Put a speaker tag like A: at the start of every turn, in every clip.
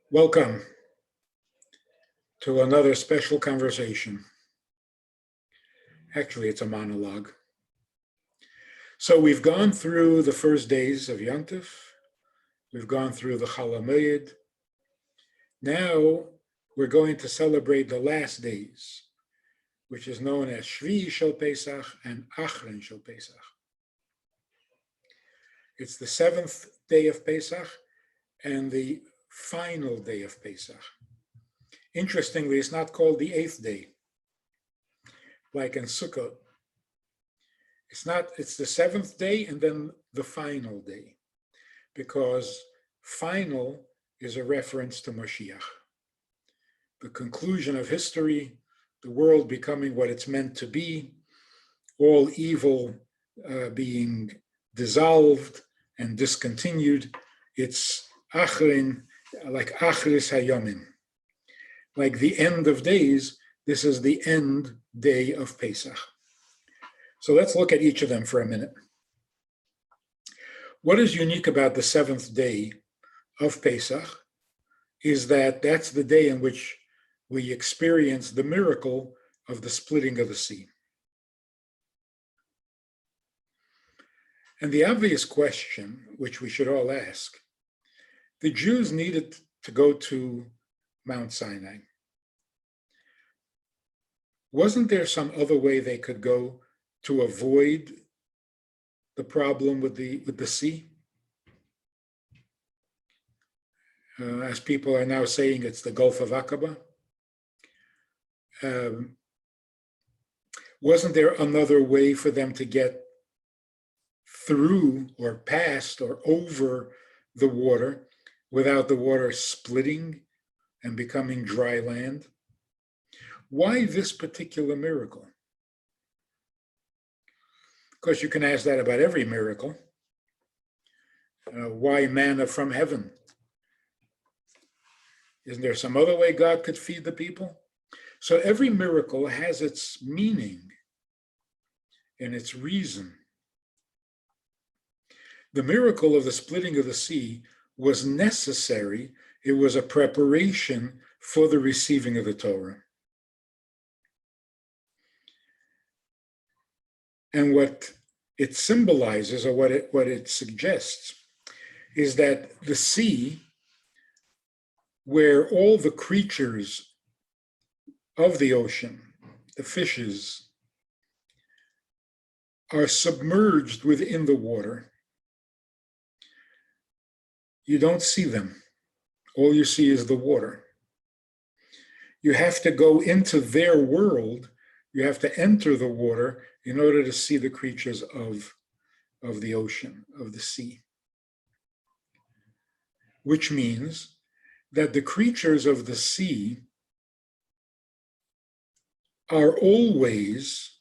A: Welcome to another special conversation. Actually, it's a monologue. So we've gone through the first days of Yontif. We've gone through the Chol HaMoed. Now we're going to celebrate the last days, which is known as Shvi Shel Pesach and Achron Shel Pesach. It's the seventh day of Pesach and the final day of Pesach. Interestingly, it's not called the eighth day, like in Sukkot. It's the seventh day and then the final day, because final is a reference to Mashiach. The conclusion of history, the world becoming what it's meant to be, all evil being dissolved and discontinued. It's Achrin, like Achris Hayomim. Like the end of days, this is the end day of Pesach. So let's look at each of them for a minute. What is unique about the seventh day of Pesach is that that's the day in which we experience the miracle of the splitting of the sea. And the obvious question, which we should all ask, the Jews needed to go to Mount Sinai. Wasn't there some other way they could go to avoid the problem with the sea? As people are now saying, it's the Gulf of Aqaba. Wasn't there another way for them to get through or past or over the water without the water splitting and becoming dry land? Why this particular miracle? Of course, you can ask that about every miracle. Why manna from heaven? Isn't there some other way God could feed the people? So every miracle has its meaning and its reason. The miracle of the splitting of the sea was necessary. It was a preparation for the receiving of the Torah. And what it symbolizes, or what it suggests, is that the sea, where all the creatures of the ocean, the fishes, are submerged within the water, you don't see them. All you see is the water. You have to go into their world. You have to enter the water in order to see the creatures of the ocean, of the sea. Which means that the creatures of the sea are always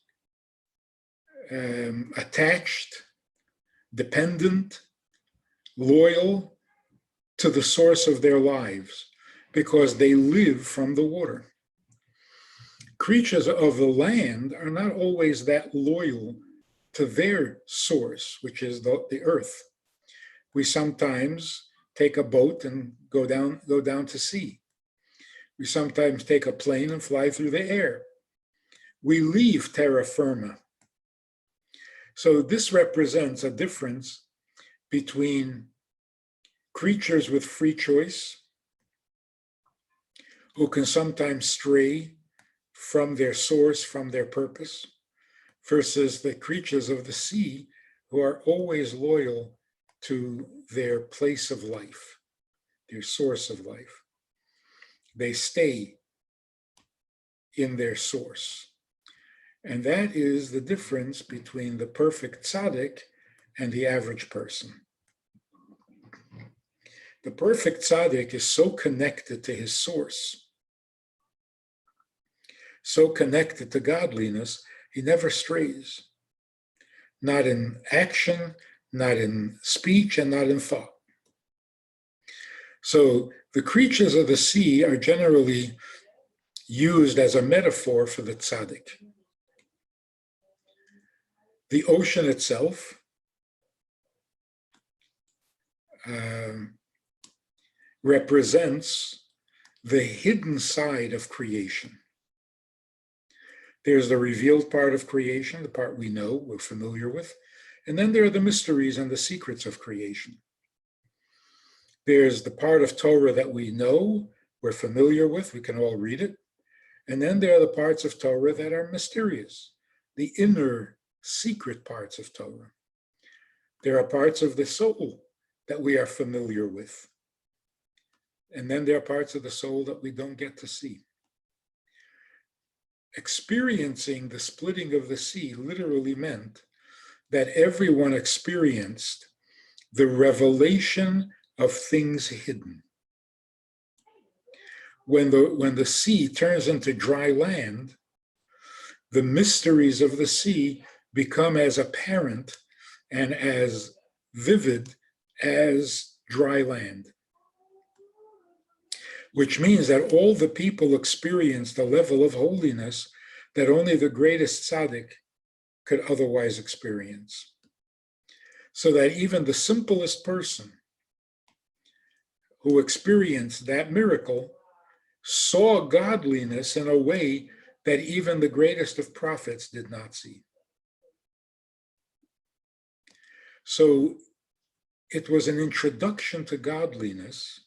A: attached, dependent, loyal to the source of their lives, because they live from the water. Creatures of the land are not always that loyal to their source, which is the earth. We sometimes take a boat and go down to sea. We sometimes take a plane and fly through the air. We leave terra firma. So this represents a difference between creatures with free choice, who can sometimes stray from their source, from their purpose, versus the creatures of the sea, who are always loyal to their place of life, their source of life. They stay in their source. And that is the difference between the perfect tzaddik and the average person. The perfect tzaddik is so connected to his source, so connected to godliness, he never strays. Not in action, not in speech, and not in thought. So the creatures of the sea are generally used as a metaphor for the tzaddik. The ocean itself represents the hidden side of creation. There's the revealed part of creation, the part we know, we're familiar with, and then there are the mysteries and the secrets of creation. There's the part of Torah that we know, we're familiar with, we can all read it, and then there are the parts of Torah that are mysterious, the inner secret parts of Torah. There are parts of the soul that we are familiar with. And then there are parts of the soul that we don't get to see. Experiencing the splitting of the sea literally meant that everyone experienced the revelation of things hidden. When the sea turns into dry land, the mysteries of the sea become as apparent and as vivid as dry land. Which means that all the people experienced a level of holiness that only the greatest tzaddik could otherwise experience. So that even the simplest person who experienced that miracle saw godliness in a way that even the greatest of prophets did not see. So it was an introduction to godliness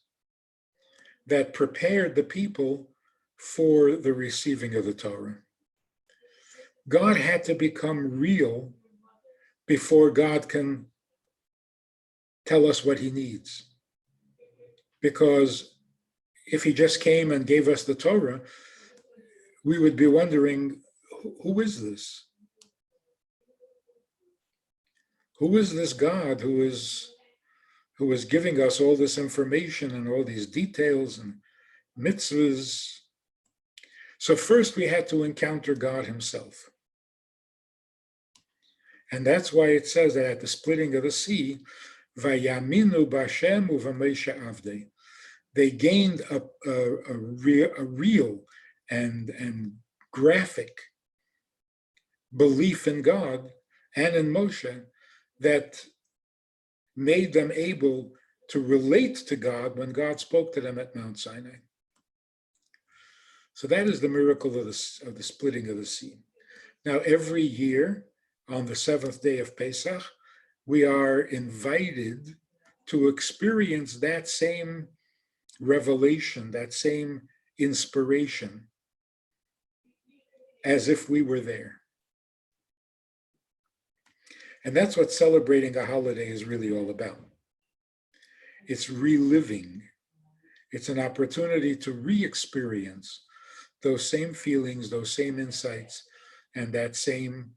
A: that prepared the people for the receiving of the Torah. God had to become real before God can tell us what he needs. Because if he just came and gave us the Torah, we would be wondering, who is this? Who is this God who is giving us all this information and all these details and mitzvahs? So first we had to encounter God himself. And that's why it says that at the splitting of the sea, Vayaminu b'Hashem u'v'Moshe avdei, they gained a real and graphic belief in God and in Moshe that made them able to relate to God when God spoke to them at Mount Sinai. So that is the miracle of the splitting of the sea. Now, every year on the seventh day of Pesach, we are invited to experience that same revelation, that same inspiration, as if we were there. And that's what celebrating a holiday is really all about. It's reliving. It's an opportunity to re-experience those same feelings, those same insights, and that same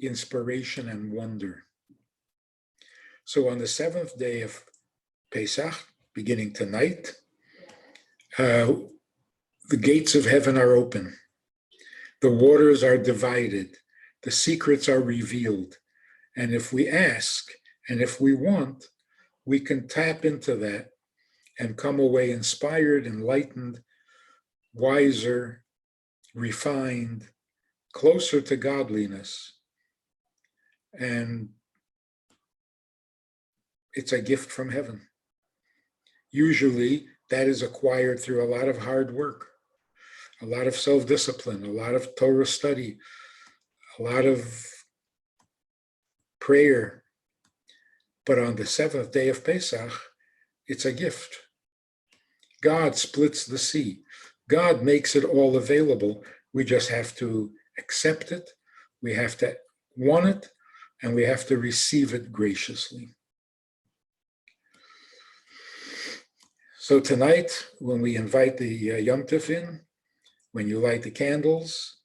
A: inspiration and wonder. So on the seventh day of Pesach, beginning tonight, the gates of heaven are open. The waters are divided. The secrets are revealed. And if we ask, and if we want, we can tap into that and come away inspired, enlightened, wiser, refined, closer to godliness. And it's a gift from heaven. Usually that is acquired through a lot of hard work, a lot of self-discipline, a lot of Torah study, a lot of prayer. But on the seventh day of Pesach, it's a gift. God splits the sea. God makes it all available. We just have to accept it. We have to want it, and we have to receive it graciously. So tonight, when we invite the Yom Tov in, when you light the candles,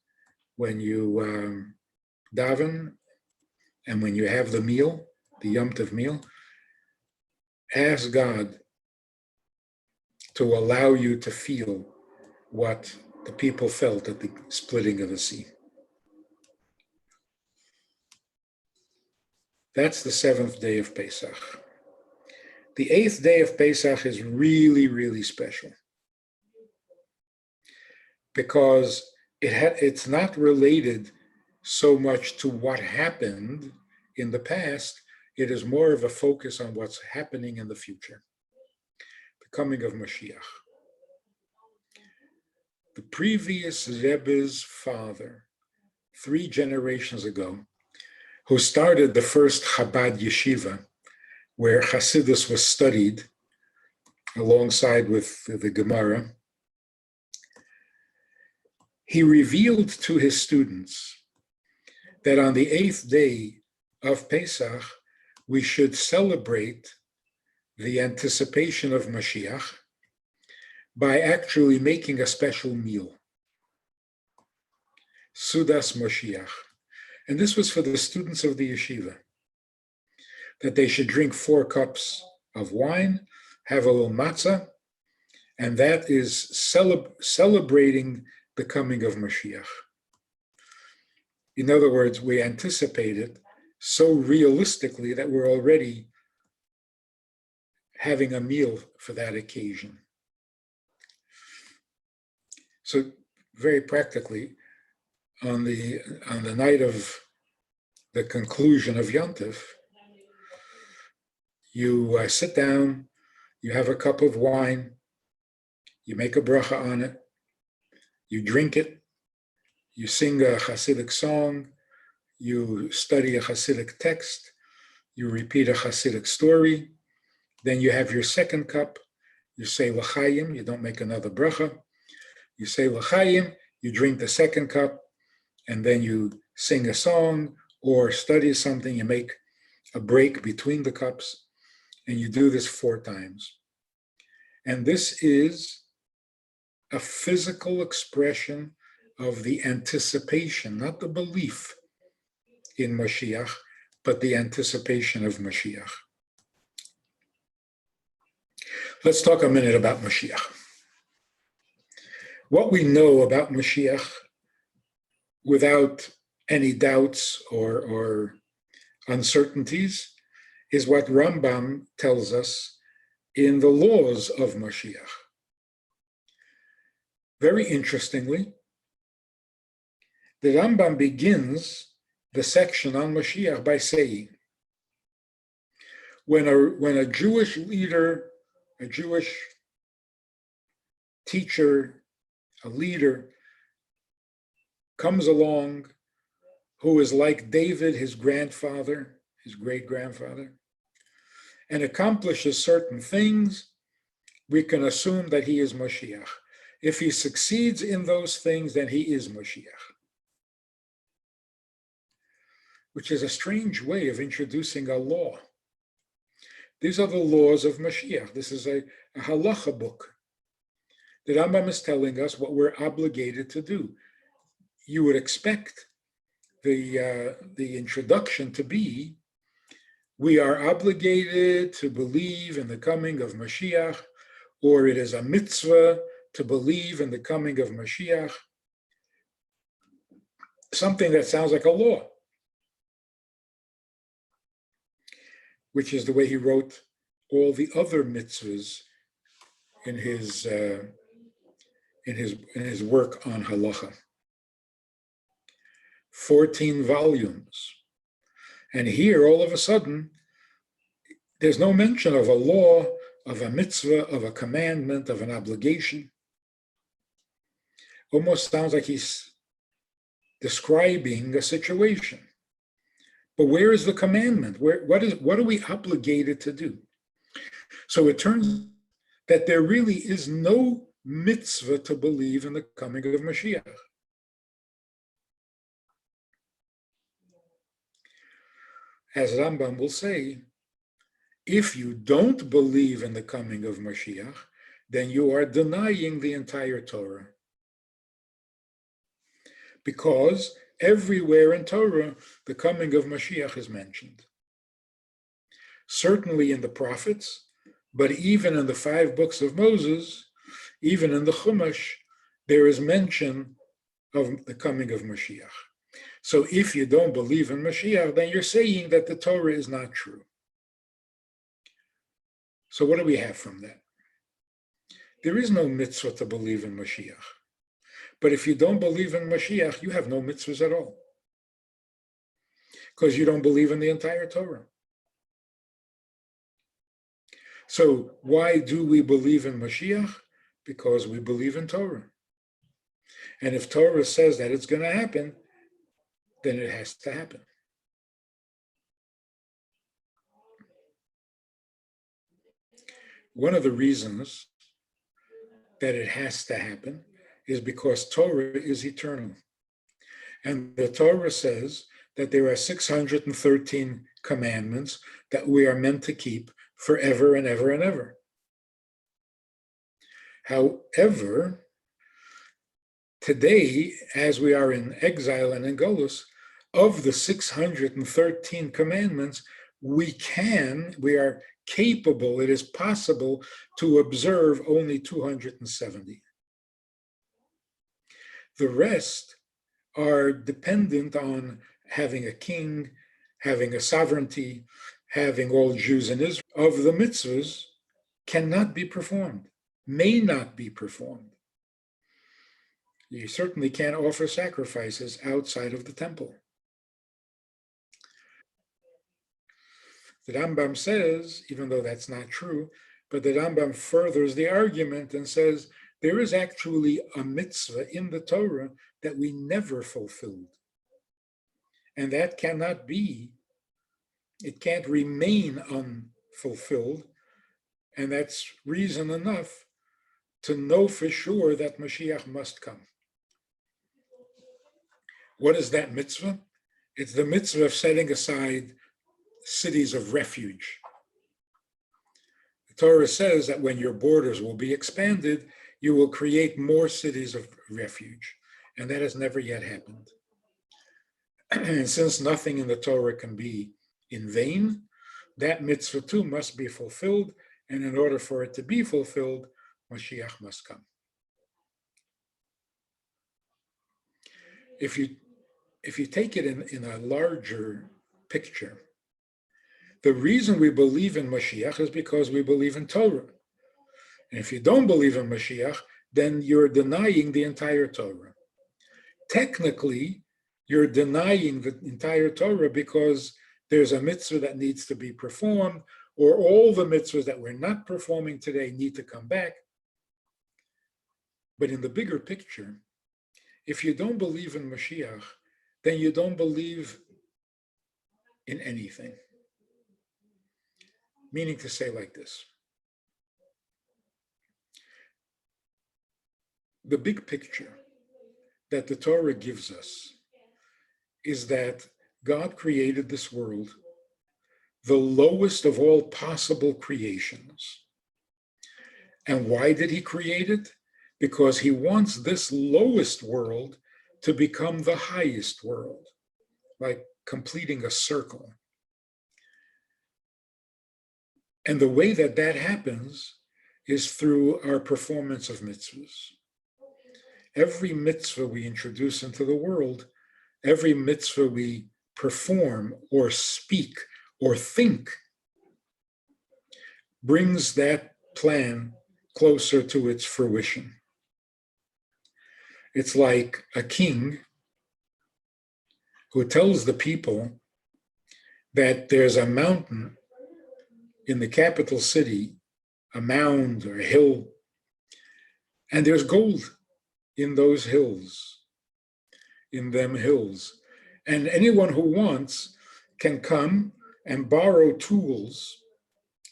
A: when you daven, and when you have the meal, the Yom Tov meal, ask God to allow you to feel what the people felt at the splitting of the sea. That's the seventh day of Pesach. The eighth day of Pesach is really, really special because it's not related so much to what happened in the past. It is more of a focus on what's happening in the future. the coming of Mashiach. The previous Rebbe's father, 3 generations ago, who started the first Chabad yeshiva, where Hasidus was studied alongside with the Gemara, he revealed to his students that on the 8th day of Pesach, we should celebrate the anticipation of Mashiach by actually making a special meal, Sudas Mashiach. And this was for the students of the yeshiva, that they should drink 4 cups of wine, have a little matzah, and that is celebrating the coming of Mashiach. In other words, we anticipate it so realistically that we're already having a meal for that occasion. So very practically, on the night of the conclusion of Yom Tov, you sit down, you have a cup of wine, you make a bracha on it, you drink it, you sing a Hasidic song, you study a Hasidic text, you repeat a Hasidic story, then you have your second cup, you say l'chaim, you don't make another bracha, you say l'chaim, you drink the second cup, and then you sing a song or study something, you make a break between the cups, and you do this 4 times. And this is a physical expression of the anticipation, not the belief in Mashiach, but the anticipation of Mashiach. Let's talk a minute about Mashiach. What we know about Mashiach, without any doubts or uncertainties, is what Rambam tells us in the laws of Mashiach. Very interestingly, the Rambam begins the section on Mashiach by saying, when a Jewish leader, a Jewish teacher, a leader comes along who is like David, his grandfather, his great-grandfather, and accomplishes certain things, we can assume that he is Mashiach. If he succeeds in those things, then he is Mashiach. Which is a strange way of introducing a law. These are the laws of Mashiach. This is a halacha book. The Rambam is telling us what we're obligated to do. You would expect the introduction to be, we are obligated to believe in the coming of Mashiach, or it is a mitzvah to believe in the coming of Mashiach. Something that sounds like a law, which is the way he wrote all the other mitzvahs in his work on halacha. 14 volumes. And here, all of a sudden, there's no mention of a law, of a mitzvah, of a commandment, of an obligation. Almost sounds like he's describing a situation. But where is the commandment? What are we obligated to do? So it turns that there really is no mitzvah to believe in the coming of Mashiach. As Rambam will say, if you don't believe in the coming of Mashiach, then you are denying the entire Torah. Because everywhere in Torah, the coming of Mashiach is mentioned. Certainly in the prophets, but even in the 5 books of Moses, even in the Chumash, there is mention of the coming of Mashiach. So if you don't believe in Mashiach, then you're saying that the Torah is not true. So what do we have from that? There is no mitzvah to believe in Mashiach. But if you don't believe in Mashiach, you have no mitzvahs at all. Because you don't believe in the entire Torah. So why do we believe in Mashiach? Because we believe in Torah. And if Torah says that it's going to happen, then it has to happen. One of the reasons that it has to happen is because Torah is eternal. And the Torah says that there are 613 commandments that we are meant to keep forever and ever and ever. However, today, as we are in exile and in Golus, of the 613 commandments, we are capable, it is possible to observe only 270. The rest are dependent on having a king, having a sovereignty, having all Jews in Israel. Of the mitzvahs cannot be performed, may not be performed. You certainly can't offer sacrifices outside of the temple. The Rambam says, even though that's not true, but the Rambam furthers the argument and says there is actually a mitzvah in the Torah that we never fulfilled. And that cannot be, it can't remain unfulfilled. And that's reason enough to know for sure that Mashiach must come. What is that mitzvah? It's the mitzvah of setting aside cities of refuge. The Torah says that when your borders will be expanded, you will create more cities of refuge. And that has never yet happened. And since nothing in the Torah can be in vain, that mitzvah too must be fulfilled. And in order for it to be fulfilled, Mashiach must come. If you take it in a larger picture, the reason we believe in Mashiach is because we believe in Torah. And if you don't believe in Mashiach, then you're denying the entire Torah. Technically, you're denying the entire Torah because there's a mitzvah that needs to be performed, or all the mitzvahs that we're not performing today need to come back. But in the bigger picture, if you don't believe in Mashiach, then you don't believe in anything. Meaning to say like this. The big picture that the Torah gives us is that God created this world, the lowest of all possible creations. And why did he create it? Because he wants this lowest world to become the highest world, like completing a circle. And the way that that happens is through our performance of mitzvahs. Every mitzvah we introduce into the world, every mitzvah we perform or speak or think, brings that plan closer to its fruition. It's like a king who tells the people that there's a mountain in the capital city, a mound or a hill, and there's gold in those hills, in them hills. And anyone who wants can come and borrow tools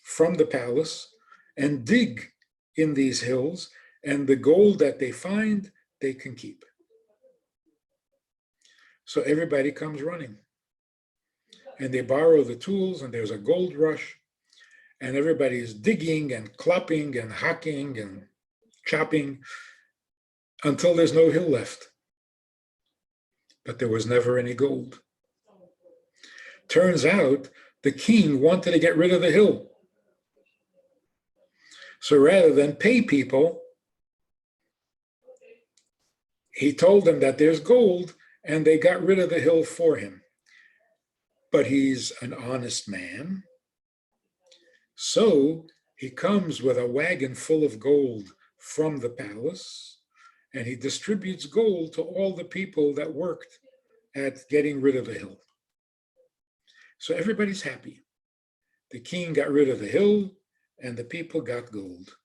A: from the palace and dig in these hills, and the gold that they find, they can keep. So everybody comes running. And they borrow the tools, and there's a gold rush, and everybody is digging and clopping and hacking and chopping until there's no hill left. But there was never any gold. Turns out the king wanted to get rid of the hill. So rather than pay people, he told them that there's gold, and they got rid of the hill for him. But he's an honest man. So he comes with a wagon full of gold from the palace, and he distributes gold to all the people that worked at getting rid of the hill. So everybody's happy. The king got rid of the hill, and the people got gold.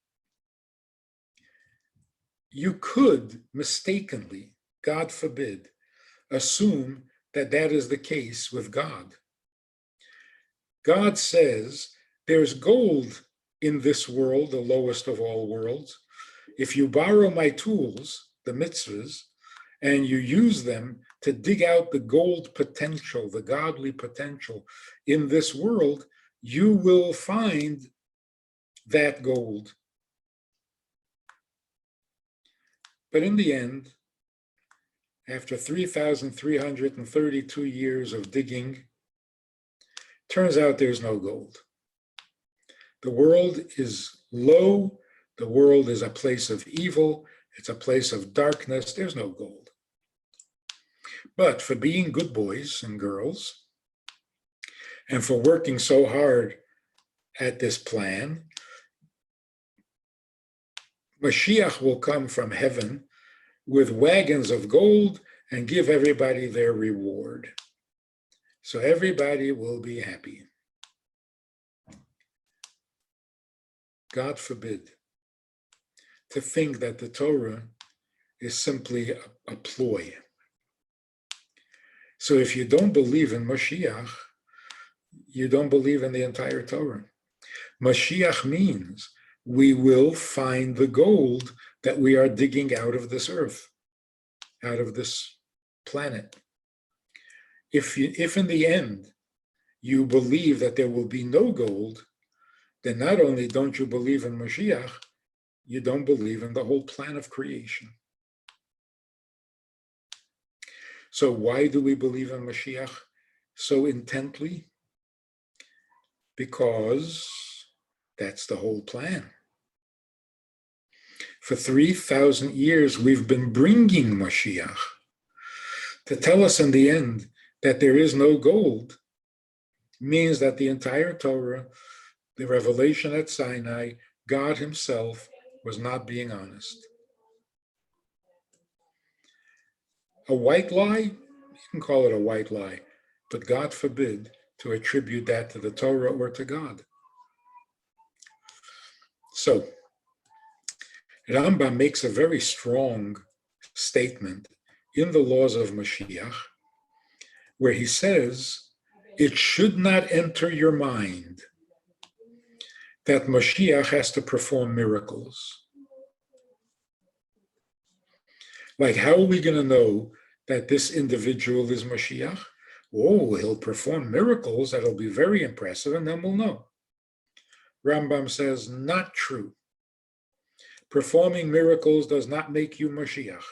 A: You could mistakenly, God forbid, assume that that is the case with God. God says there's gold in this world, the lowest of all worlds. If you borrow my tools, the mitzvahs, and you use them to dig out the gold potential, the godly potential in this world, you will find that gold. But in the end, after 3,332 years of digging, turns out there's no gold. The world is low. The world is a place of evil. It's a place of darkness. There's no gold. But for being good boys and girls, and for working so hard at this plan, Mashiach will come from heaven with wagons of gold and give everybody their reward. So everybody will be happy. God forbid to think that the Torah is simply a ploy. So if you don't believe in Mashiach, you don't believe in the entire Torah. Mashiach means we will find the gold that we are digging out of this earth, out of this planet. If in the end you believe that there will be no gold, then not only don't you believe in Mashiach, you don't believe in the whole plan of creation. So why do we believe in Mashiach so intently? Because that's the whole plan. For 3,000 years, we've been bringing Mashiach to tell us in the end that there is no gold, means that the entire Torah, the revelation at Sinai, God himself was not being honest. A white lie, you can call it a white lie, but God forbid to attribute that to the Torah or to God. So, Rambam makes a very strong statement in the laws of Mashiach, where he says, it should not enter your mind that Mashiach has to perform miracles. Like, how are we going to know that this individual is Mashiach? Oh, he'll perform miracles that'll be very impressive, and then we'll know. Rambam says, not true. Performing miracles does not make you Mashiach.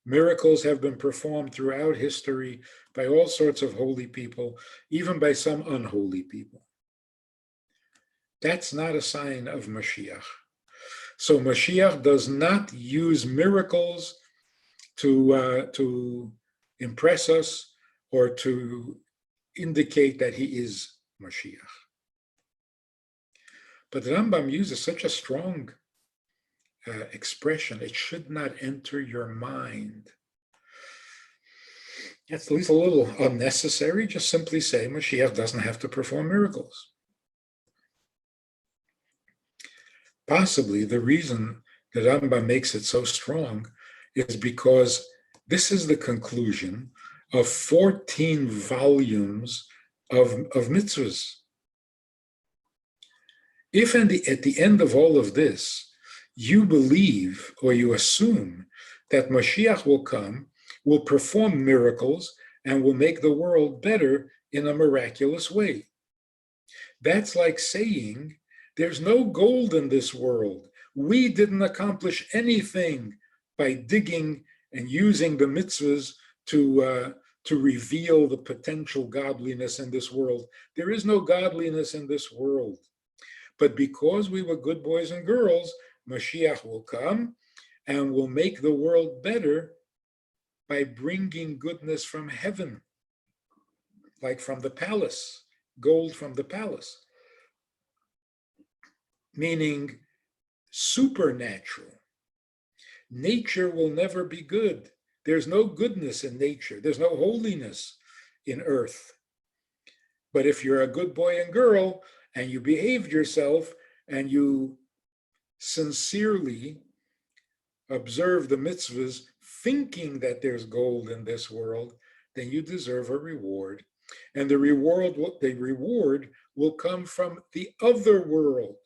A: Miracles have been performed throughout history by all sorts of holy people, even by some unholy people. That's not a sign of Mashiach. So Mashiach does not use miracles to impress us or to indicate that he is Mashiach. But Rambam uses such a strong expression, it should not enter your mind. It's at least a little unnecessary. Just simply say Mashiach doesn't have to perform miracles. Possibly the reason that Rambam makes it so strong is because this is the conclusion of 14 volumes of mitzvahs. If at the end of all of this, you believe or you assume that Mashiach will come, will perform miracles, and will make the world better in a miraculous way, that's like saying, there's no gold in this world. We didn't accomplish anything by digging and using the mitzvahs to reveal the potential godliness in this world. There is no godliness in this world. But because we were good boys and girls, Mashiach will come and will make the world better by bringing goodness from heaven, like from the palace, gold from the palace. Meaning supernatural. Nature will never be good. There's no goodness in nature. There's no holiness in earth. But if you're a good boy and girl and you behaved yourself and you sincerely observe the mitzvahs thinking that there's gold in this world, then you deserve a reward. And the reward will come from the other world,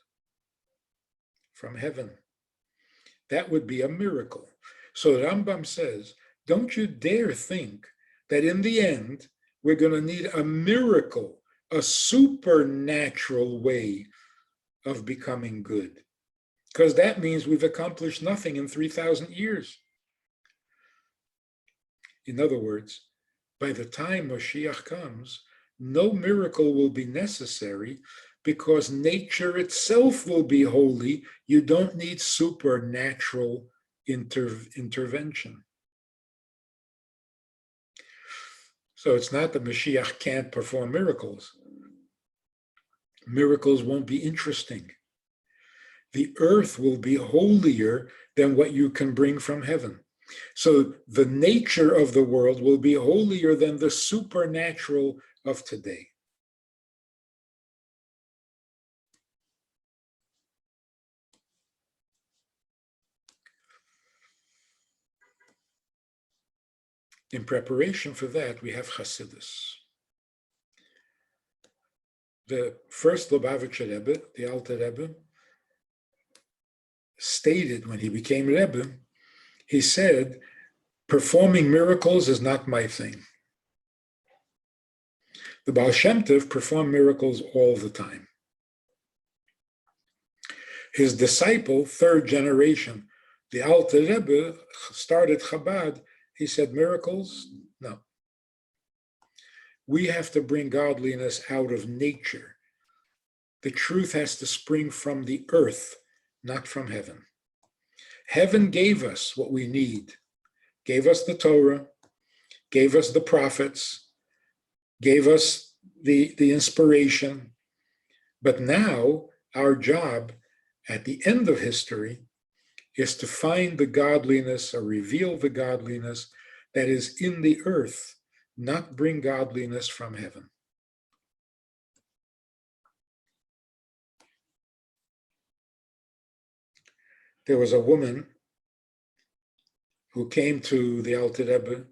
A: from heaven. That would be a miracle. So Rambam says, don't you dare think that in the end, we're going to need a miracle, a supernatural way of becoming good. Because that means we've accomplished nothing in 3,000 years. In other words, by the time Mashiach comes, no miracle will be necessary because nature itself will be holy. You don't need supernatural intervention. So it's not that Mashiach can't perform miracles. Miracles won't be interesting. The earth will be holier than what you can bring from heaven. So the nature of the world will be holier than the supernatural of today. In preparation for that, we have Hasidus. The first Lubavitcher Rebbe, the Alter Rebbe, stated when he became Rebbe, he said, performing miracles is not my thing. The Baal Shem Tov performed miracles all the time. His disciple, third generation, the Alter Rebbe, started Chabad. He said, miracles? No. We have to bring godliness out of nature. The truth has to spring from the earth, not from heaven. Heaven gave us what we need, gave us the Torah, gave us the prophets, gave us the inspiration. But now our job at the end of history is to find the godliness or reveal the godliness that is in the earth, not bring godliness from heaven. There was a woman who came to the Alter Rebbe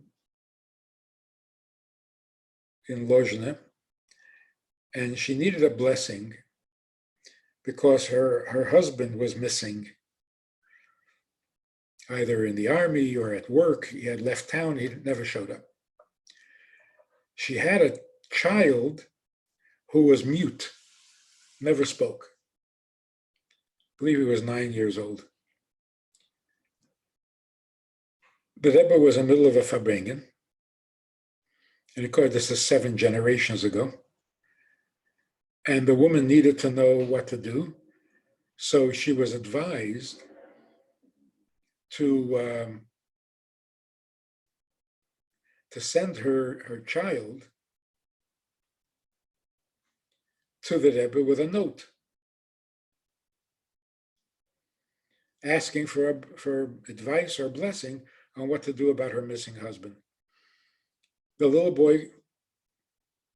A: in Lozhne, and she needed a blessing because her husband was missing, either in the army or at work. He had left town, he never showed up. She had a child who was mute, never spoke. I believe he was 9 years old. The Rebbe was in the middle of a Farbrengen, and of course this is 7 generations ago. And the woman needed to know what to do, so she was advised to send her child to the Rebbe with a note asking for advice or blessing on what to do about her missing husband. The little boy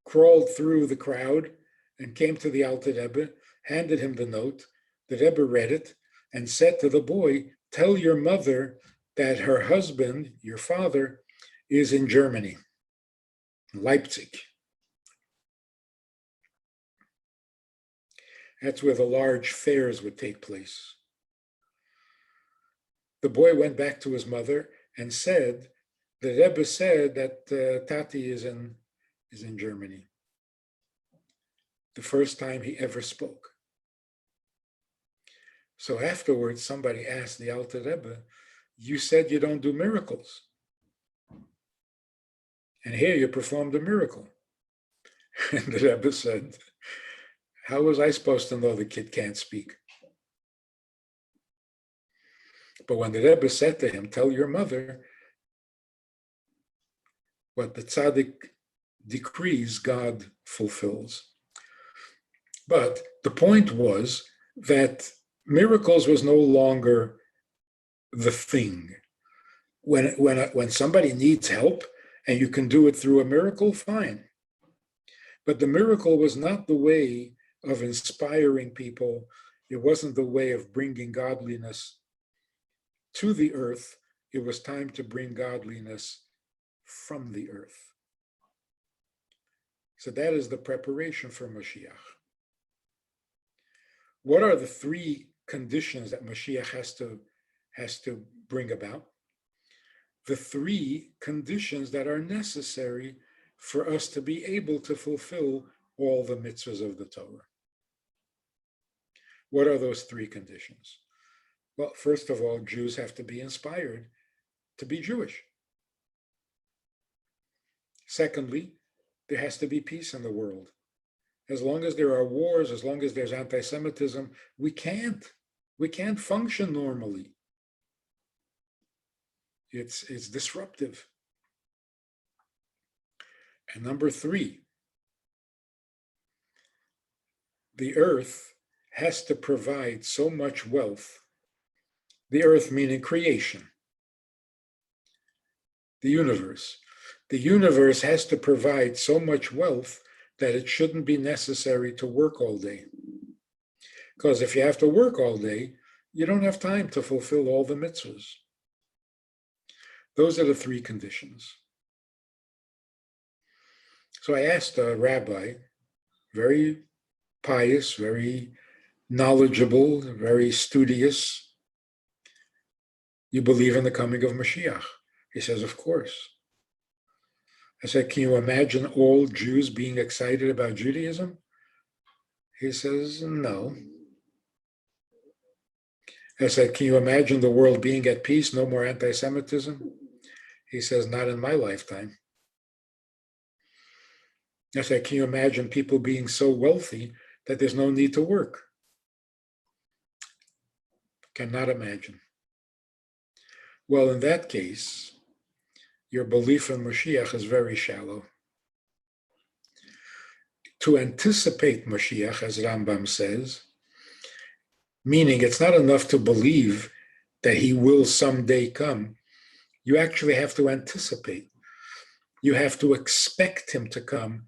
A: crawled through the crowd and came to the Alter Rebbe, handed him the note. The Rebbe read it and said to the boy, tell your mother that her husband, your father, is in Germany, Leipzig. That's where the large fairs would take place. The boy went back to his mother and said, the Rebbe said that Tati is in Germany. The first time he ever spoke. So afterwards, somebody asked the Alter Rebbe, you said you don't do miracles. And here you performed a miracle. And the Rebbe said, how was I supposed to know the kid can't speak? But when the Rebbe said to him, tell your mother what the tzaddik decrees, God fulfills. But the point was that miracles was no longer the thing. When somebody needs help and you can do it through a miracle, fine. But the miracle was not the way of inspiring people. It wasn't the way of bringing godliness to the earth. It was time to bring godliness from the earth. So that is the preparation for Mashiach. What are the three conditions that Mashiach has to bring about? The three conditions that are necessary for us to be able to fulfill all the mitzvahs of the Torah. What are those three conditions? Well, first of all, Jews have to be inspired to be Jewish. Secondly, there has to be peace in the world. As long as there are wars, as long as there's anti-Semitism, we can't function normally. It's disruptive. And number three, the earth has to provide so much wealth, the earth meaning creation, the universe. The universe has to provide so much wealth that it shouldn't be necessary to work all day. Because if you have to work all day, you don't have time to fulfill all the mitzvahs. Those are the three conditions. So I asked a rabbi, very pious, very knowledgeable, very studious, you believe in the coming of Mashiach? He says, of course. I said, can you imagine all Jews being excited about Judaism? He says, no. I said, can you imagine the world being at peace, no more anti-Semitism? He says, not in my lifetime. I said, can you imagine people being so wealthy that there's no need to work? Cannot imagine. Well, in that case, your belief in Mashiach is very shallow. To anticipate Mashiach, as Rambam says, meaning it's not enough to believe that he will someday come. You actually have to anticipate. You have to expect him to come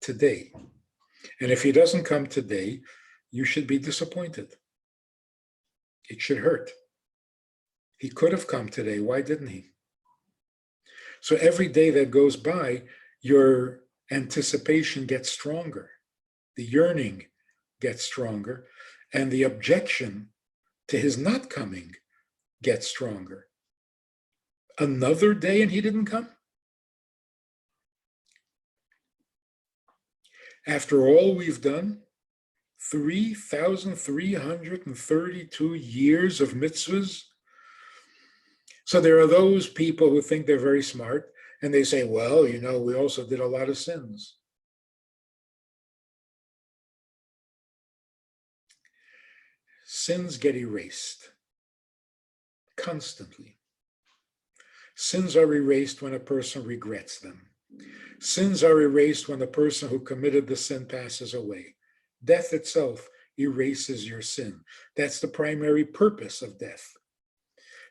A: today. And if he doesn't come today, you should be disappointed. It should hurt. He could have come today. Why didn't he? So every day that goes by, your anticipation gets stronger. The yearning gets stronger. And the objection to his not coming gets stronger. Another day and he didn't come? After all we've done, 3,332 years of mitzvahs. So there are those people who think they're very smart and they say, well, we also did a lot of sins. Sins get erased constantly. Sins are erased when a person regrets them. Sins are erased when the person who committed the sin passes away. Death itself erases your sin. That's the primary purpose of death,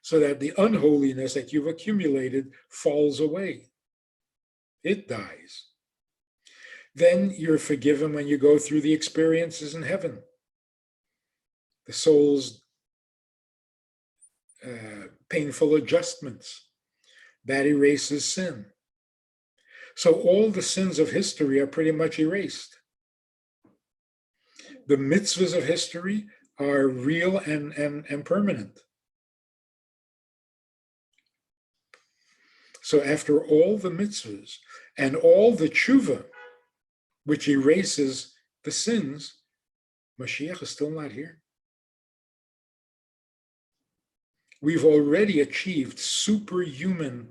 A: so that the unholiness that you've accumulated falls away. It dies. Then you're forgiven when you go through the experiences in heaven. The soul's painful adjustments, that erases sin. So all the sins of history are pretty much erased. The mitzvahs of history are real and permanent. So after all the mitzvahs and all the tshuva, which erases the sins, Mashiach is still not here. We've already achieved superhuman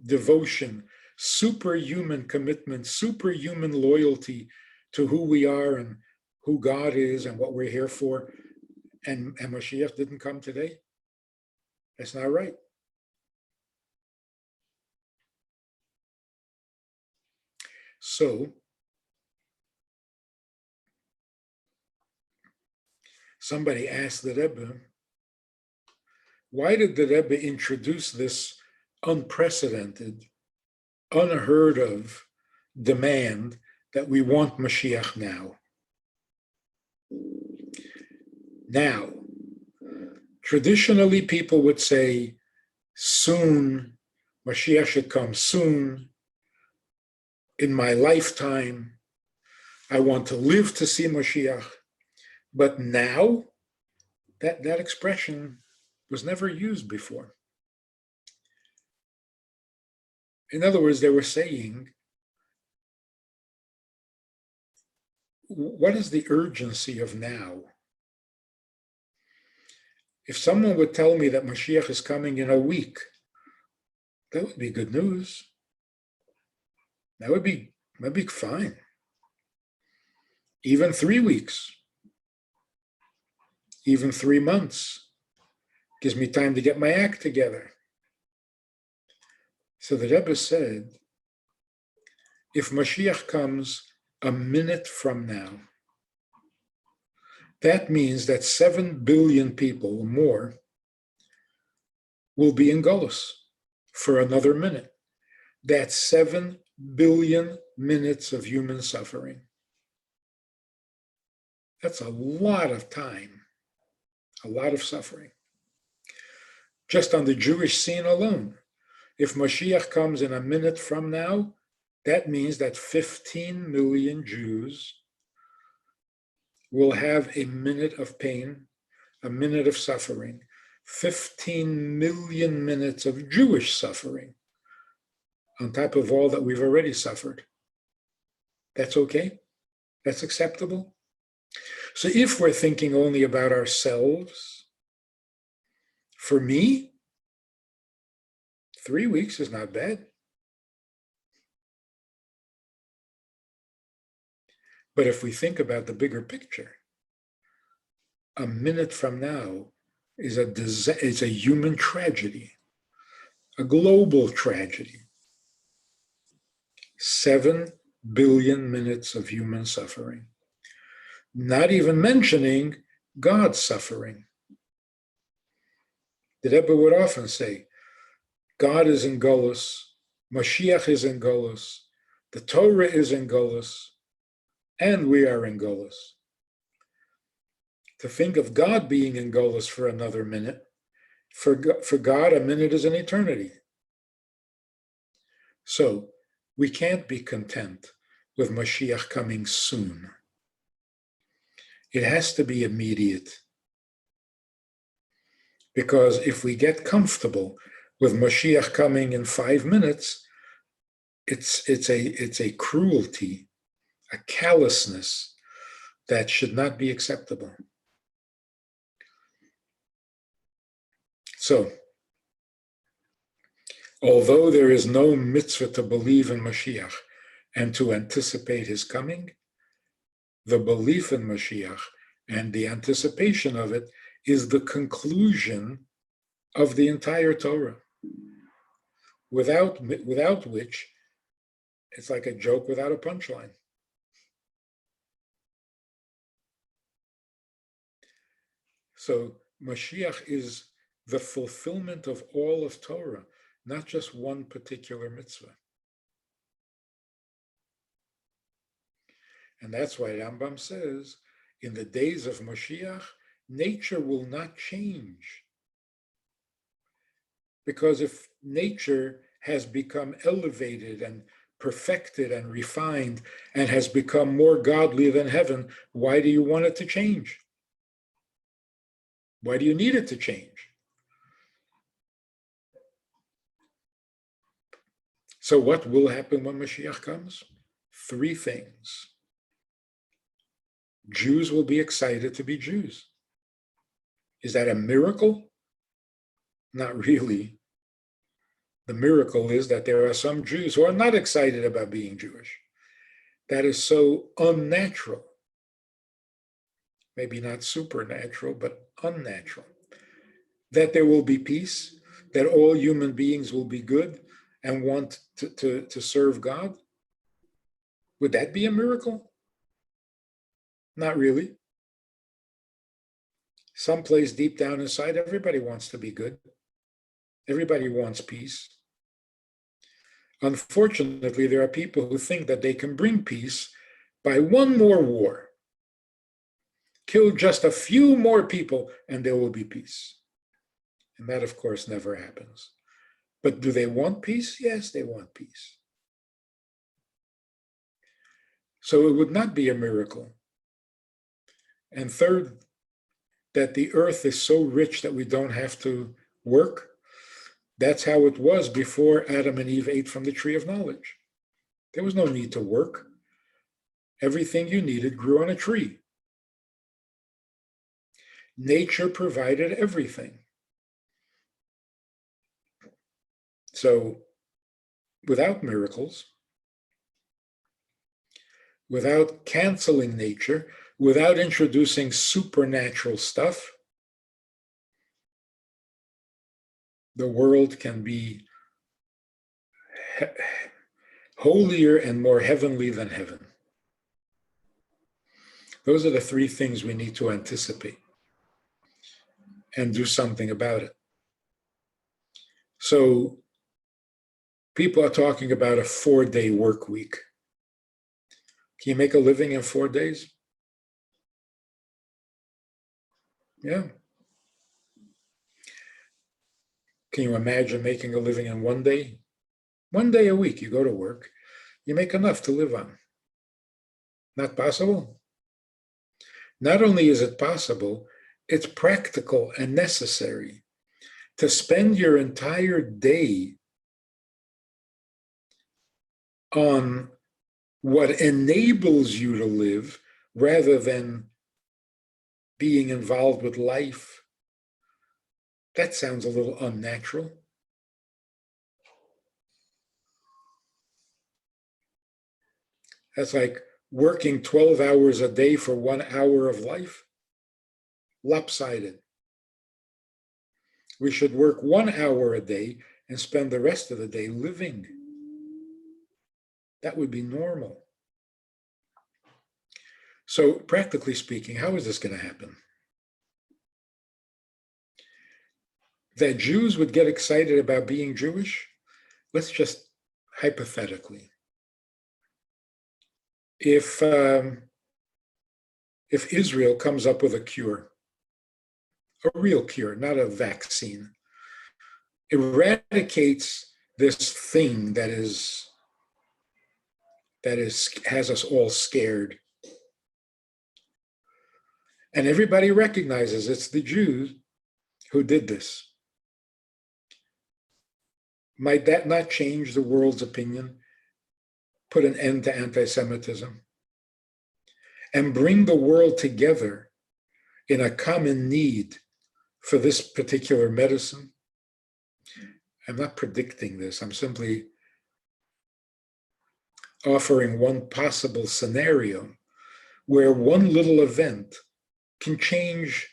A: devotion, superhuman commitment, superhuman loyalty to who we are and who God is and what we're here for. And Mashiach didn't come today. That's not right. So, somebody asked the Rebbe, why did the Rebbe introduce this unprecedented, unheard of demand that we want Mashiach now? Now, traditionally, people would say, soon, Mashiach should come soon, in my lifetime. I want to live to see Mashiach. But now, that expression was never used before. In other words, they were saying, what is the urgency of now? If someone would tell me that Mashiach is coming in a week, that would be good news. That would be fine. Even 3 weeks, even 3 months gives me time to get my act together. So the Rebbe said, if Mashiach comes a minute from now, that means that 7 billion people or more will be in Golus for another minute. That's 7 billion minutes of human suffering. That's a lot of time, a lot of suffering. Just on the Jewish scene alone, if Mashiach comes in a minute from now, that means that 15 million Jews will have a minute of pain, a minute of suffering, 15 million minutes of Jewish suffering on top of all that we've already suffered. That's okay? That's acceptable? So if we're thinking only about ourselves, for me, 3 weeks is not bad. But if we think about the bigger picture, a minute from now is a human tragedy, a global tragedy. 7 billion minutes of human suffering. Not even mentioning God's suffering. The Rebbe would often say, God is in Golus, Mashiach is in Golus, the Torah is in Golus, and we are in Golus. To think of God being in Golus for another minute, for God, a minute is an eternity. So we can't be content with Mashiach coming soon. It has to be immediate. Because if we get comfortable with Mashiach coming in 5 minutes, it's a cruelty, a callousness that should not be acceptable. So, although there is no mitzvah to believe in Mashiach and to anticipate his coming, the belief in Mashiach and the anticipation of it is the conclusion of the entire Torah, without which it's like a joke without a punchline. So Mashiach is the fulfillment of all of Torah, not just one particular mitzvah. And that's why Rambam says, in the days of Mashiach, nature will not change. Because if nature has become elevated and perfected and refined and has become more godly than heaven, why do you want it to change? Why do you need it to change? So what will happen when Mashiach comes? 3 things. Jews will be excited to be Jews. Is that a miracle? Not really. The miracle is that there are some Jews who are not excited about being Jewish. That is so unnatural. Maybe not supernatural, but unnatural. That there will be peace, that all human beings will be good and want to serve God. Would that be a miracle? Not really. Someplace deep down inside, everybody wants to be good. Everybody wants peace. Unfortunately, there are people who think that they can bring peace by one more war. Kill just a few more people and there will be peace. And that, of course, never happens. But do they want peace? Yes, they want peace. So it would not be a miracle. And third, that the earth is so rich that we don't have to work. That's how it was before Adam and Eve ate from the tree of knowledge. There was no need to work. Everything you needed grew on a tree. Nature provided everything. So without miracles, without canceling nature, without introducing supernatural stuff, the world can be holier and more heavenly than heaven. Those are the three things we need to anticipate and do something about it. So people are talking about a 4-day work week. Can you make a living in 4 days? Yeah. Can you imagine making a living in 1 day? 1 day a week, you go to work, you make enough to live on. Not possible? Not only is it possible, it's practical and necessary to spend your entire day on what enables you to live rather than being involved with life. That sounds a little unnatural. That's like working 12 hours a day for 1 hour of life. Lopsided. We should work 1 hour a day and spend the rest of the day living. That would be normal. So practically speaking, how is this going to happen? That Jews would get excited about being Jewish? Let's just hypothetically. If Israel comes up with a cure, a real cure, not a vaccine, eradicates this thing that has us all scared, and everybody recognizes it's the Jews who did this, might that not change the world's opinion, put an end to anti-Semitism, and bring the world together in a common need for this particular medicine? I'm not predicting this. I'm simply offering one possible scenario where one little event can change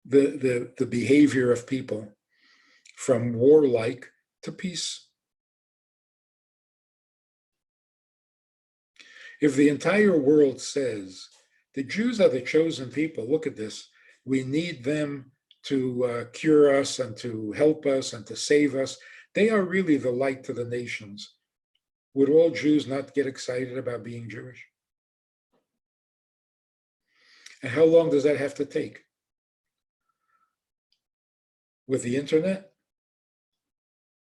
A: the behavior of people from warlike to peace. If the entire world says, the Jews are the chosen people, look at this, we need them to cure us and to help us and to save us, they are really the light to the nations, would all Jews not get excited about being Jewish? And how long does that have to take? With the internet?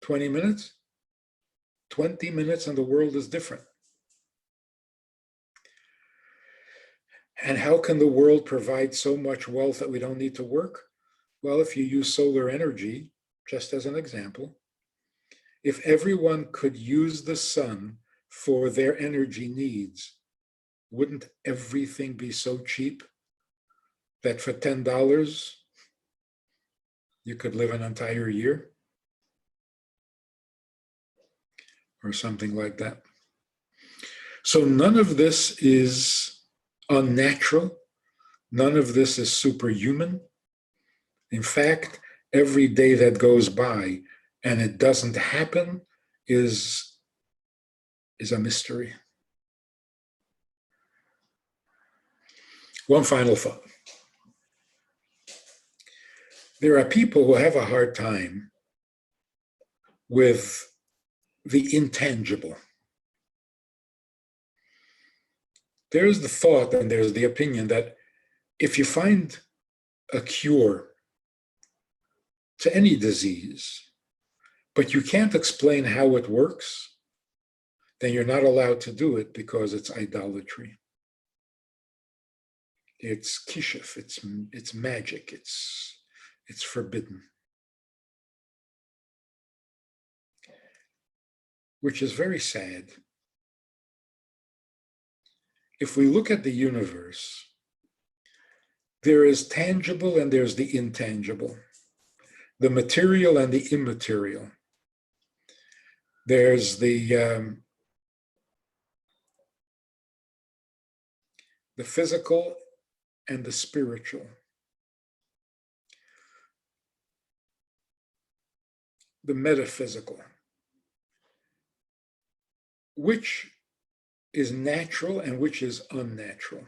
A: 20 minutes? 20 minutes and the world is different. And how can the world provide so much wealth that we don't need to work? Well, if you use solar energy, just as an example, if everyone could use the sun for their energy needs, wouldn't everything be so cheap that for $10 you could live an entire year? Or something like that. So none of this is unnatural. None of this is superhuman. In fact, every day that goes by and it doesn't happen is a mystery. One final thought. There are people who have a hard time with the intangible. There's the thought and there's the opinion that if you find a cure to any disease, but you can't explain how it works, then you're not allowed to do it because it's idolatry. It's kishuf, it's magic, it's forbidden. Which is very sad. If we look at the universe, there is tangible and there's the intangible, the material and the immaterial. There's the physical and the spiritual. The metaphysical. Which is natural and which is unnatural.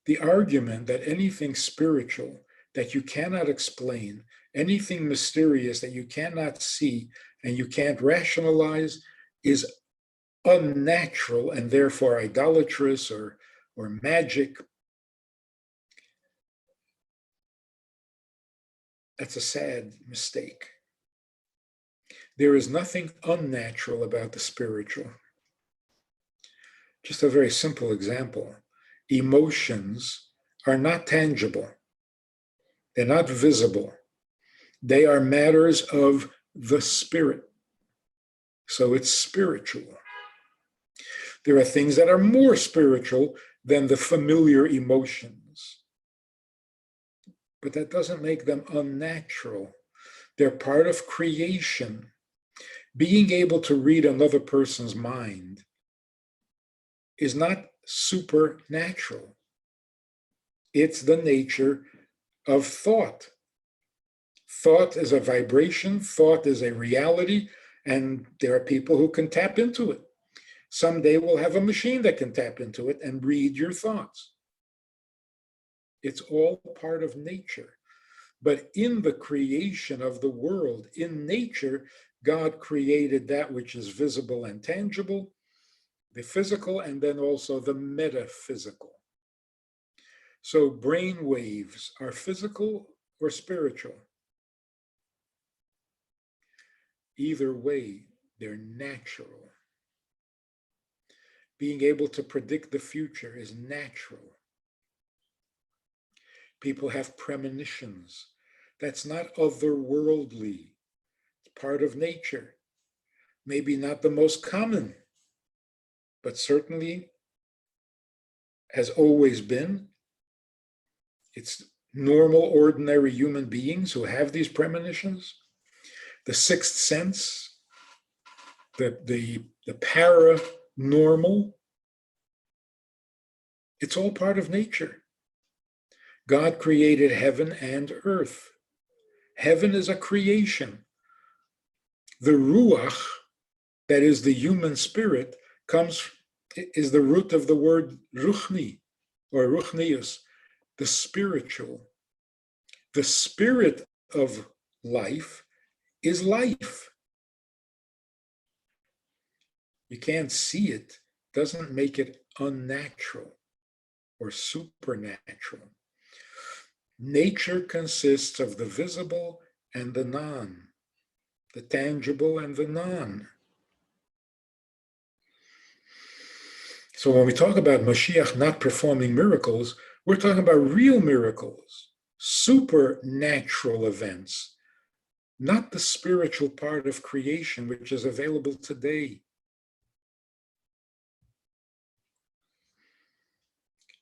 A: The argument that anything spiritual that you cannot explain, anything mysterious that you cannot see and you can't rationalize is unnatural and therefore idolatrous or magic. That's a sad mistake. There is nothing unnatural about the spiritual. Just a very simple example. Emotions are not tangible. They're not visible. They are matters of the spirit. So it's spiritual. There are things that are more spiritual than the familiar emotions. But that doesn't make them unnatural. They're part of creation. Being able to read another person's mind is not supernatural. It's the nature of thought. Thought is a vibration, thought is a reality, and there are people who can tap into it. Someday we'll have a machine that can tap into it and read your thoughts. It's all part of nature. But in the creation of the world, in nature, God created that which is visible and tangible, the physical, and then also the metaphysical. So brain waves are physical or spiritual. Either way, they're natural. Being able to predict the future is natural. People have premonitions. That's not otherworldly. It's part of nature. Maybe not the most common, but certainly has always been. It's normal, ordinary human beings who have these premonitions. The sixth sense, the paranormal, it's all part of nature. God created heaven and earth. Heaven is a creation. The ruach, that is the human spirit, is the root of the word ruchni or ruchnius, the spiritual. The spirit of life is life. You can't see it, doesn't make it unnatural or supernatural. Nature consists of the visible and the non, the tangible and the non. So when we talk about Mashiach not performing miracles, we're talking about real miracles, supernatural events, not the spiritual part of creation, which is available today.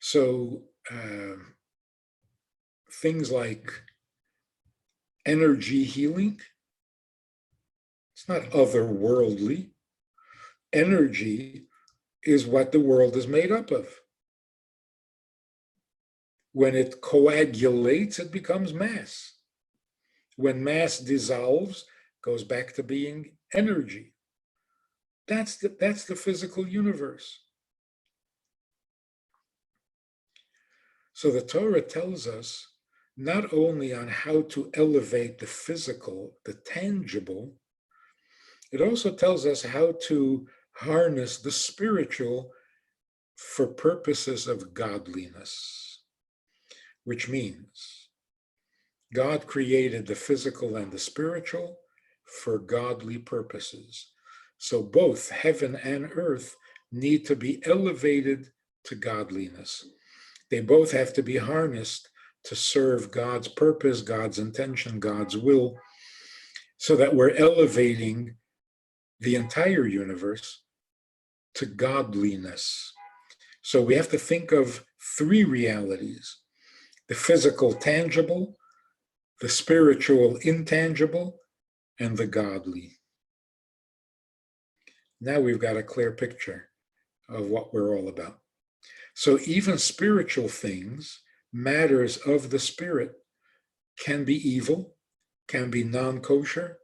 A: So things like energy healing, it's not otherworldly. Energy is what the world is made up of. When it coagulates, it becomes mass. When mass dissolves, it goes back to being energy. That's the physical universe. So the Torah tells us not only on how to elevate the physical, the tangible, it also tells us how to harness the spiritual for purposes of godliness. which means God created the physical and the spiritual for godly purposes. So both heaven and earth need to be elevated to godliness. They both have to be harnessed to serve God's purpose, God's intention, God's will, so that we're elevating the entire universe to godliness. So we have to think of three realities: the physical, tangible, the spiritual, intangible, and the godly. Now we've got a clear picture of what we're all about. So even spiritual things, matters of the spirit, can be evil, can be non-kosher,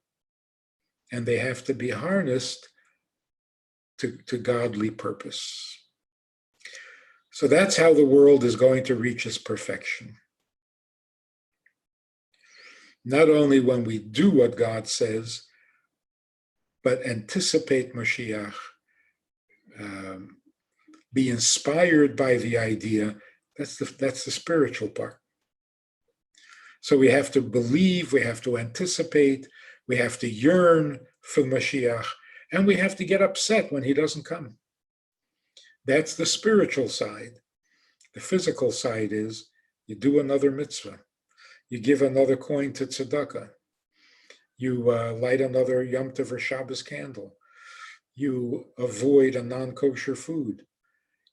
A: and they have to be harnessed to godly purpose. So that's how the world is going to reach its perfection. Not only when we do what God says, but anticipate Mashiach, be inspired by the idea. That's the spiritual part. So we have to believe, we have to anticipate, we have to yearn for Mashiach, and we have to get upset when he doesn't come. That's the spiritual side. The physical side is you do another mitzvah. You give another coin to tzedakah. You light another Yom Tov or Shabbos candle. You avoid a non-kosher food.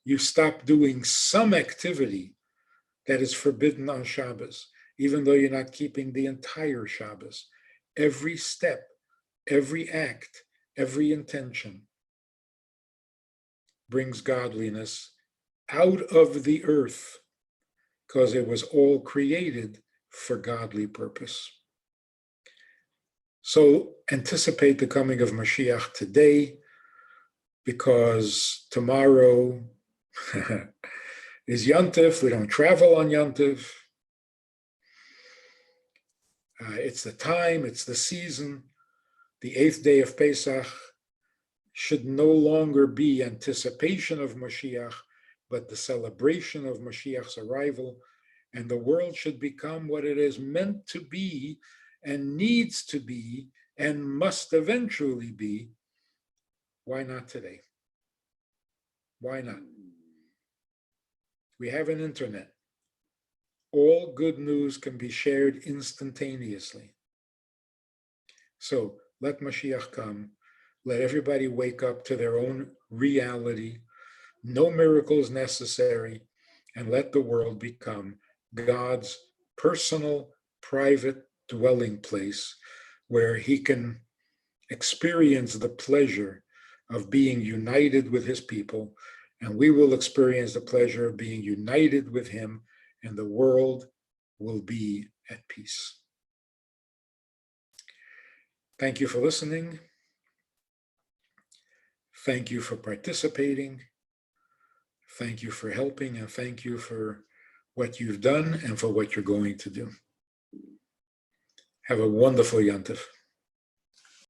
A: You stop doing some activity that is forbidden on Shabbos, even though you're not keeping the entire Shabbos. Every step, every act, every intention brings godliness out of the earth, because it was all created for godly purpose. So anticipate the coming of Mashiach today, because tomorrow is Yom Tov. We don't travel on Yom Tov. It's the time, it's the season. The 8th day of Pesach should no longer be anticipation of Mashiach, but the celebration of Mashiach's arrival. And the world should become what it is meant to be and needs to be and must eventually be. Why not today? Why not? We have an internet. All good news can be shared instantaneously. So let Mashiach come. Let everybody wake up to their own reality. No miracles necessary. And let the world become God's personal, private dwelling place, where he can experience the pleasure of being united with his people, and we will experience the pleasure of being united with him, and the world will be at peace. Thank you for listening. Thank you for participating. Thank you for helping, and thank you for what you've done and for what you're going to do. Have a wonderful Yom Tov.